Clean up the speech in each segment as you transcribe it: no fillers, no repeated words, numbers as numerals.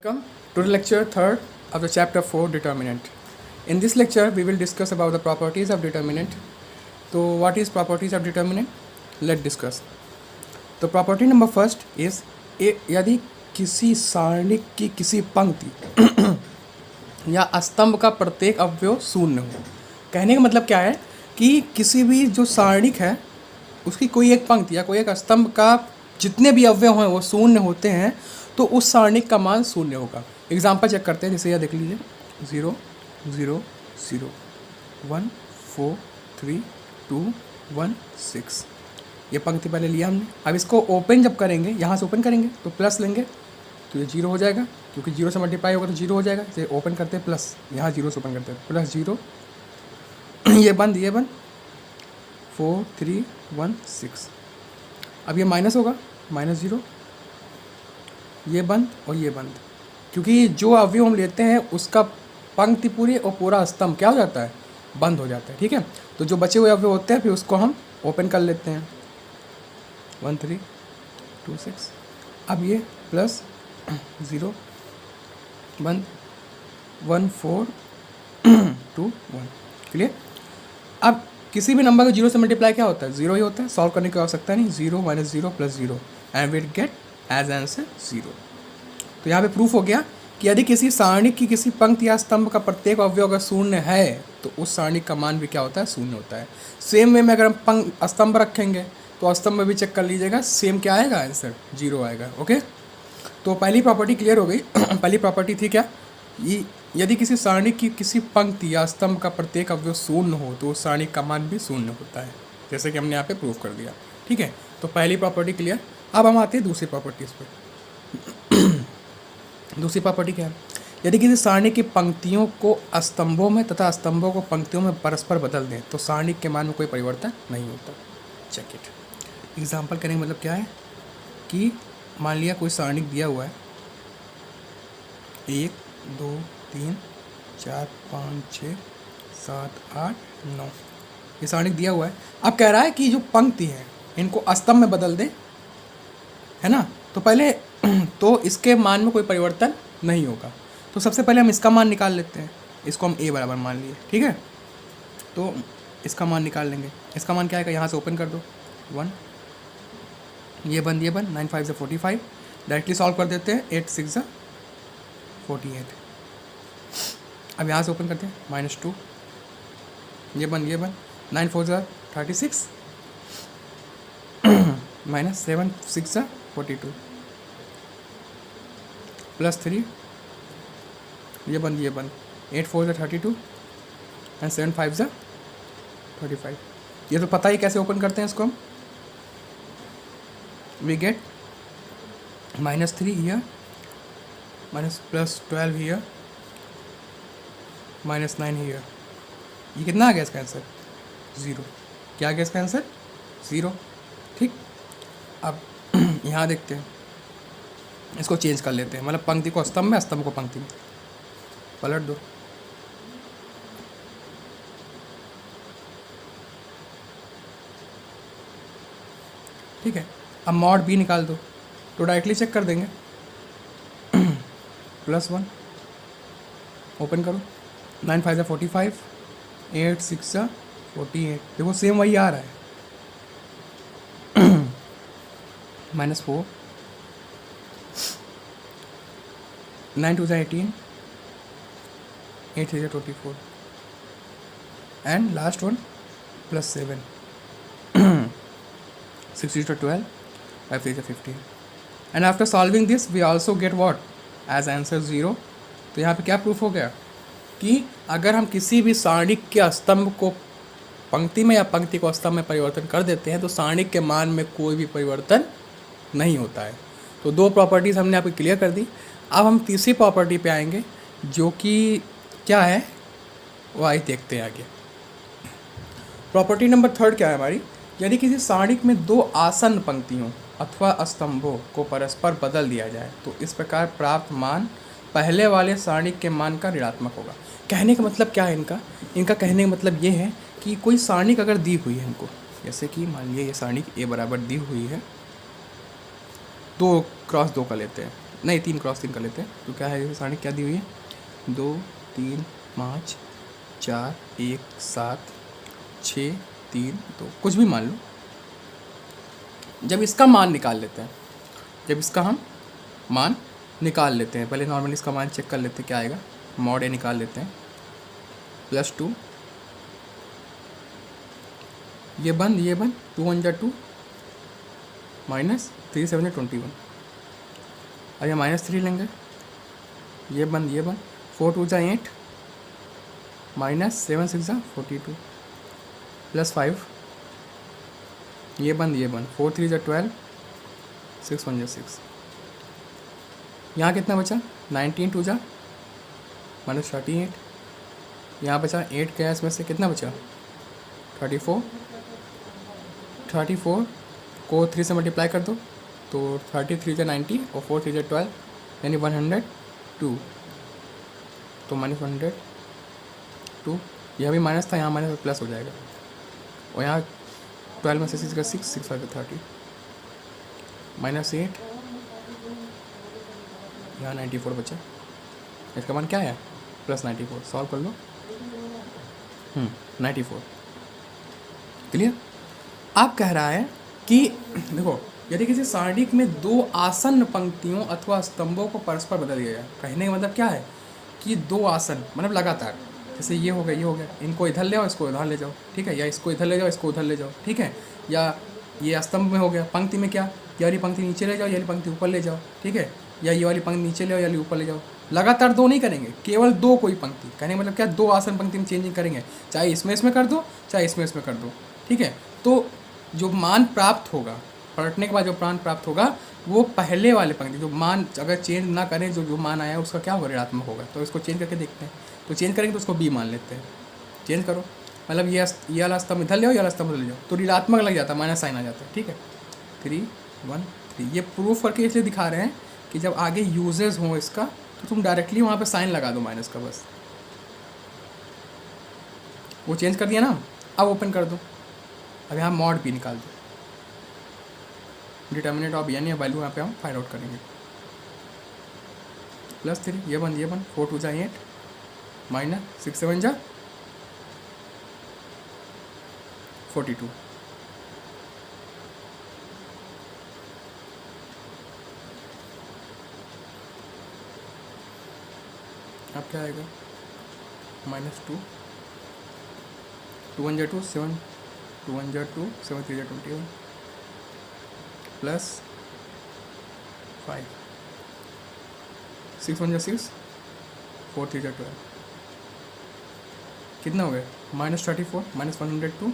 Welcome to the lecture 3rd of the chapter 4 determinant. In this lecture we will discuss about the properties of determinant. So what is properties of determinant? Let's discuss. तो property number first is यदि किसी सारणिक की किसी पंक्ति या स्तंभ का प्रत्येक अवयव शून्य हो। कहने का मतलब क्या है कि किसी भी जो सारणिक है उसकी कोई एक पंक्ति या कोई एक स्तंभ का जितने भी अवयव हैं वो शून्य होते हैं तो उस सारणिक का मान शून्य होगा। एग्जाम्पल चेक करते हैं, जैसे यह देख लीजिए 0 0 0 1 4 3 2 1 6। ये पंक्ति पहले लिया हमने। अब इसको ओपन जब करेंगे, यहाँ से ओपन करेंगे तो प्लस लेंगे तो ये 0 हो जाएगा, क्योंकि 0 से मल्टीप्लाई होगा तो 0 हो जाएगा। इसे ओपन करते हैं प्लस, यहाँ 0 से ओपन करते हैं प्लस 0, ये बंद 4 3 1 6। अब ये माइनस होगा -0, ये बंद और ये बंद, क्योंकि जो अवयव हम लेते हैं उसका पंक्ति पूरी और पूरा स्तंभ क्या हो जाता है, बंद हो जाता है। ठीक है, तो जो बचे हुए अवयव होते हैं फिर उसको हम ओपन कर लेते हैं 1 3 2 6। अब ये प्लस 0 बंद 1 4 2 1। क्लियर। अब किसी भी नंबर को 0 से मल्टीप्लाई क्या होता है, 0 ही होता है। सॉल्व करने की आवश्यकता नहीं, 0 - 0 + 0 and will get as answer 0। तो यहाँ पे प्रूफ हो गया कि यदि किसी सारणिक की किसी पंक्ति या स्तंभ का प्रत्येक अवयव अगर शून्य है तो उस सारणिक का मान भी क्या होता है, शून्य होता है। सेम वे में अगर हम स्तंभ रखेंगे तो स्तंभ में भी चेक कर लीजिएगा, सेम क्या आएगा, आंसर 0 आएगा। ओके, तो पहली प्रॉपर्टी क्लियर हो गई। पहली प्रॉपर्टी थी क्या, यदि किसी सारणिक की किसी पंक्ति या स्तंभ का प्रत्येक अवयव शून्य हो तो उस सारणिक का मान भी शून्य होता है, जैसे कि हमने यहाँ पे प्रूफ कर दिया। ठीक है, तो पहली प्रॉपर्टी क्लियर। अब हम आते हैं दूसरी प्रॉपर्टीज पे। दूसरी प्रॉपर्टी क्या है, यदि किसी सारणी की पंक्तियों को स्तंभों में तथा स्तंभों को पंक्तियों में परस्पर बदल दें तो सारणिक के मान में कोई परिवर्तन नहीं होता। Check it. एग्जाम्पल करने का मतलब क्या है कि मान लिया कोई सारणिक दिया हुआ है 1 2 3 4 5 6 7 8 9, ये सारणिक दिया हुआ है। अब कह रहा है कि जो पंक्ति है इनको स्तंभ में बदल दें, है ना। तो पहले तो इसके मान में कोई परिवर्तन नहीं होगा। तो सबसे पहले हम इसका मान निकाल लेते हैं। इसको हम a बराबर मान लिए, ठीक है। तो इसका मान निकाल लेंगे। इसका मान क्या आएगा, यहाँ से ओपन कर दो 1, ये बंद 9 5 से 45। डायरेक्टली सॉल्व कर देते हैं 8 6 से 48। अब यहाँ से ओपन करते हैं -2, ये बंद 9 4 से 36 -7 6 से 42 +3, ये बंद 8 4 से 32 एंड 7 5 से 35। ये तो पता ही कैसे ओपन करते हैं इसको हम। We get -3 here +12 here -9 here. ये कितना आ गया इसका आंसर, 0। क्या आ गया इसका आंसर, 0। ठीक। अब यहाँ देखते हैं, इसको चेंज कर लेते हैं, मतलब पंक्ति को स्तंभ में, स्तंभ को पंक्ति में। पलट दो, ठीक है। अब मॉड b निकाल दो तो डायरेक्टली चेक कर देंगे +1, ओपन करो 9 5 से 45 8 6 से 48। देखो सेम वही आ रहा है -4 9 2 से 18 8 3 से 24 एंड लास्ट वन +7 6 3 से 12 5 3 से 15 and after solving this we also get what as answer 0। तो यहाँ पे क्या प्रूफ हो गया कि अगर हम किसी भी सारणिक के स्तंभ को पंक्ति में या पंक्ति को स्तंभ में परिवर्तन कर देते हैं तो सारणिक के मान में कोई भी परिवर्तन नहीं होता है। तो दो प्रॉपर्टीज़ हमने आपको क्लियर कर दी। अब हम तीसरी प्रॉपर्टी पे आएंगे, जो कि क्या है वो आई देखते हैं आगे। प्रॉपर्टी नंबर 3 क्या है हमारी, यदि किसी सारणिक में दो आसन्न पंक्तियों अथवा स्तंभों को परस्पर बदल दिया जाए तो इस प्रकार प्राप्त मान पहले वाले सारणिक के मान का ऋणात्मक होगा। कहने का मतलब क्या है इनका कहने का मतलब ये है कि कोई सारणिक अगर दी हुई है इनको, जैसे कि मान लीजिए ये सारणिक a बराबर दी हुई है, 2 × 2 का लेते हैं, नहीं 3 × 3 कर लेते हैं। तो क्या है, सारणी क्या दी हुई है, 2 3 5 4 1 7 6 3 2, कुछ भी मान लो। जब इसका मान निकाल लेते हैं, जब इसका हम मान निकाल लेते हैं, पहले नॉर्मली इसका मान चेक कर लेते हैं क्या आएगा, मॉड ए निकाल लेते हैं, +2 ये बंद 2 1 जा 2 -3 7 जा 21, और ये -3 लेंगे, ये बंद 4 2 जा 8 -7 6 जा 42 +5 ये बंद 4 3 जा 12 6 1 जा 6, यहाँ कितना बचा 19 2 जा -38, यहाँ बचा 8 का, इसमें से कितना बचा 34 को 3 से मल्टीप्लाई कर दो तो 33 जा 90 और 4 3 जा 12 यानी 102, तो -102, यह भी माइनस था, यहाँ माइनस प्लस हो जाएगा, और यहाँ 12 में से 6 का 6 6 5 30 -8, यहाँ 94 बचा, इसका मान क्या है +94, सॉल्व कर लो, 94, क्लियर। आप कह रहा है कि देखो, यदि किसी सारणिक में 2 आसन्न पंक्तियों अथवा स्तंभों को परस्पर बदल दिया जाए, कहने का मतलब क्या है कि 2 आसन्न मतलब लगातार, जैसे ये हो गया, इनको इधर ले आओ, इसको उधर ले जाओ, ठीक है, या इसको इधर ले जाओ, इसको उधर ले जाओ, ठीक है, या ये स्तंभ में हो गया, पंक्ति में क्या, ये वाली पंक्ति नीचे ले जाओ, ये वाली पंक्ति ऊपर ले जाओ, ठीक है, या ये वाली पंक्ति नीचे ले आओ, ये वाली ऊपर ले जाओ, लगातार 2 नहीं करेंगे, केवल 2 कोई पंक्ति, कहने का मतलब क्या, 2 आसन पंक्ति में चेंजिंग करेंगे, चाहे इसमें कर दो, चाहे इसमें कर दो, ठीक है। तो जो मान प्राप्त होगा, पलटने के बाद जो मान प्राप्त होगा वो पहले वाले पंक्ति, जो मान अगर चेंज ना करें, जो मान आया उसका क्या होगा, ऋणात्मक होगा, तो इसको चेंज करके देखते हैं, तो चेंज करेंगे तो उसको बी मान लेते हैं, चेंज करो, मतलब ये वाला स्तंभ इधर ले आओ, ये वाला स्तंभ इधर ले जाओ, तो ऋणात्मक लग जाता है, माइनस साइन आ जाता है, ठीक है, 3 1 3, ये प्रूफ करके इसलिए दिखा रहे हैं कि जब आगे यूजेस हो इसका तो तुम डायरेक्टली वहाँ पे साइन लगा दो माइनस का, बस वो चेंज कर दिया ना, अब ओपन कर दो, अब यहाँ मॉड भी निकाल दो, डिटर्मिनेंट ऑफ यानी वैल्यू यहाँ पे हम फाइंड आउट करेंगे, +3 ये बन 4 2 जा 8 -6 7 जा 42, अब क्या आएगा -2 2 1 जा 2 7 2 1 जा 2 7 3 जा 21 +5 6 1 जा 6 4 3 जा 12, कितना हो गया -34 -102,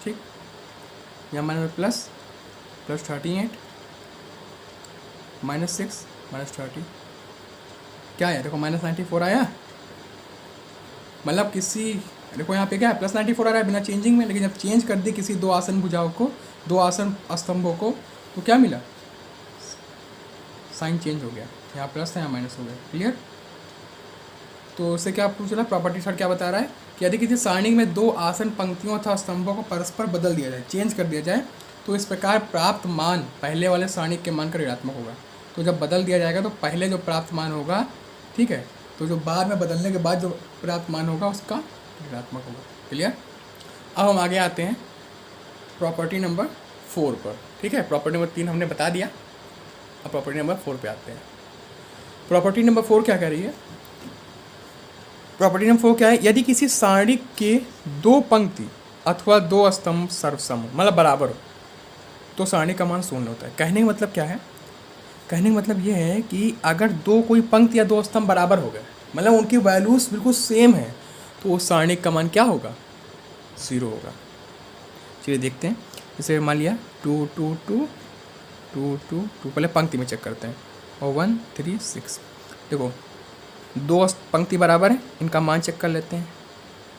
ठीक, यहाँ माइनस +38 -6 -30, क्या है देखो -94 आया, मतलब किसी, देखो यहाँ पे क्या है +94 आ रहा है बिना चेंजिंग में, लेकिन जब चेंज कर दी किसी 2 आसन भुजाओं को, 2 आसन स्तंभों को, तो क्या मिला, साइन चेंज हो गया, यहाँ प्लस था यहाँ माइनस हो गया, क्लियर। तो उससे क्या पूछ रहा है, प्रॉपर्टी सर क्या बता रहा है कि यदि किसी सारणी में 2 आसन पंक्तियों अथवा स्तंभों को परस्पर बदल दिया जाए, चेंज कर दिया जाए, तो इस प्रकार प्राप्त मान पहले वाले सारणी के मान का ऋणात्मक होगा। तो जब बदल दिया जाएगा तो पहले जो प्राप्त मान होगा, ठीक है, तो जो बाद में बदलने के बाद जो प्राप्त मान होगा उसका ऋणात्मक होगा, क्लियर। अब हम आगे आते हैं प्रॉपर्टी नंबर 4 पर, ठीक है, प्रॉपर्टी नंबर 3 हमने बता दिया, अब प्रॉपर्टी नंबर 4 पे आते हैं। प्रॉपर्टी नंबर 4 क्या कह रही है, प्रॉपर्टी नंबर 4 क्या है, यदि किसी सारणी के 2 पंक्ति अथवा 2 स्तंभ सर्वसम मतलब बराबर हो तो सारणी का मान 0 होता है। कहने का मतलब क्या है, कहने का मतलब ये है कि अगर 2 कोई पंक्ति या 2 स्तंभ बराबर हो गए, मतलब उनकी वैल्यूज़ बिल्कुल सेम है, तो उस सारणी का मान क्या होगा, 0 होगा। चलिए देखते हैं, जैसे मान लिया 2 2 2 2 2 2, पहले पंक्ति में चेक करते हैं, और 1 3 6, देखो 2 पंक्ति बराबर है, इनका मान चेक कर लेते हैं,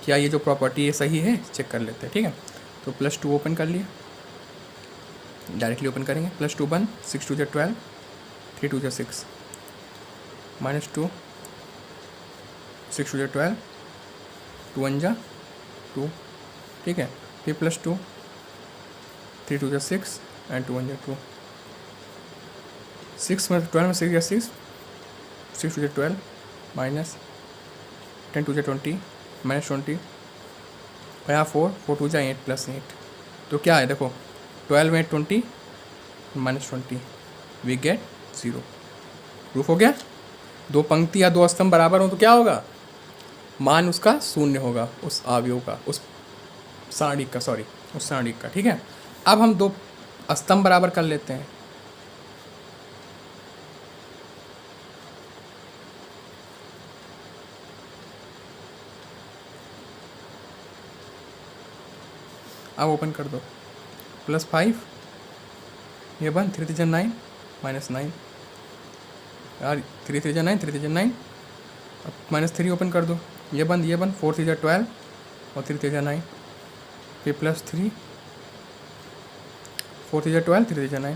क्या ये जो प्रॉपर्टी है सही है, चेक कर लेते हैं, ठीक है। तो +2 ओपन कर लिया, डायरेक्टली ओपन करेंगे, +2 1 6 2 जा 12 3 2 जा 6 -2 6 2 जा 12 2 1 जा 2, ठीक है, फिर +2 3 2 जा 6 एंड 2 1 जा 2, 6 में 12 में 6 या 6 6 टू 12 माइनस 10 टू 20 माइनस 20 और यहाँ 4 टू 8 प्लस 8। तो क्या है देखो 12 में 20 माइनस 20 वी गेट 0। प्रूफ हो गया। दो पंक्ति या दो स्तंभ बराबर हो तो क्या होगा, मान उसका शून्य होगा, उस अवयव का, उस सारणिक का, सॉरी उस सारणिक का। ठीक है, अब हम दो स्तंभ बराबर कर लेते हैं। अब ओपन कर दो, +5 ये बन 3 3 9 -9 यार 3 3 9 3 3 9 अब -3 ओपन कर दो, ये बंद 4 3 12 और 3 3 9 फिर +3 4 3 12 3 3 9।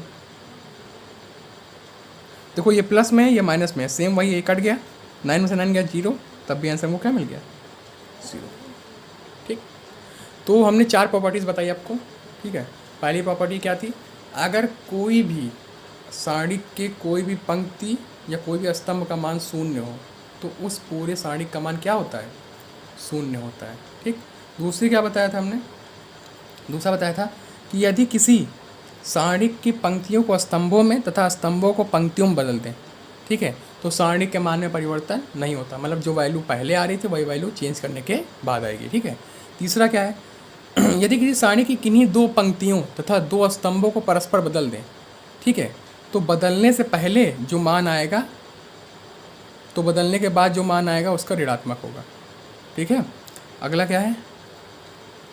देखो ये प्लस में ये माइनस में सेम वही, ये कट गया, 9 में से 9 गया 0, तब भी आंसर को क्या मिल गया 0। ठीक, तो हमने 4 प्रॉपर्टीज़ बताई आपको। ठीक है, पहली प्रॉपर्टी क्या थी, अगर कोई भी सारणिक के कोई भी पंक्ति या कोई भी स्तंभ का मान शून्य हो तो उस पूरे सारणिक का मान क्या होता है, शून्य होता है। ठीक, दूसरी क्या बताया था हमने, दूसरा बताया था कि यदि किसी सारणिक की पंक्तियों को स्तंभों में तथा स्तंभों को पंक्तियों में बदल दें, ठीक है, तो सारणिक के मान में परिवर्तन नहीं होता, मतलब जो वैल्यू पहले आ रही थी वही वैल्यू चेंज करने के बाद आएगी। ठीक है, तीसरा क्या है, यदि किसी सारणी की किन्हीं दो पंक्तियों तथा दो स्तंभों को परस्पर बदल दें, ठीक है, तो बदलने से पहले जो मान आएगा, तो बदलने के बाद जो मान आएगा उसका ऋणात्मक होगा। ठीक है, अगला क्या है,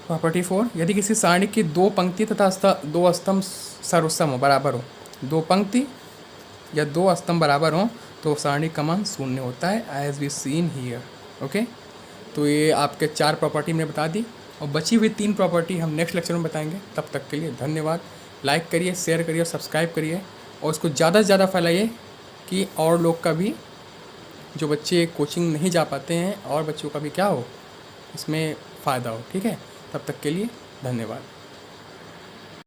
प्रॉपर्टी 4, यदि किसी सारणी की दो पंक्ति तथा दो स्तंभ सर्वसम हो, बराबर हो, दो पंक्ति या दो स्तंभ बराबर हो तो सारणी का मान शून्य होता है, as we seen here. Okay, तो ये आपके 4 प्रॉपर्टी मैंने बता दी, और बची हुई 3 प्रॉपर्टी हम नेक्स्ट लेक्चर में बताएंगे। तब तक के लिए धन्यवाद। लाइक करिए, शेयर करिए और सब्सक्राइब करिए, और उसको ज़्यादा से ज़्यादा फैलाइए कि और लोग का भी, जो बच्चे कोचिंग नहीं जा पाते हैं और बच्चों का भी क्या हो, इसमें फ़ायदा हो। ठीक है, तब तक के लिए धन्यवाद।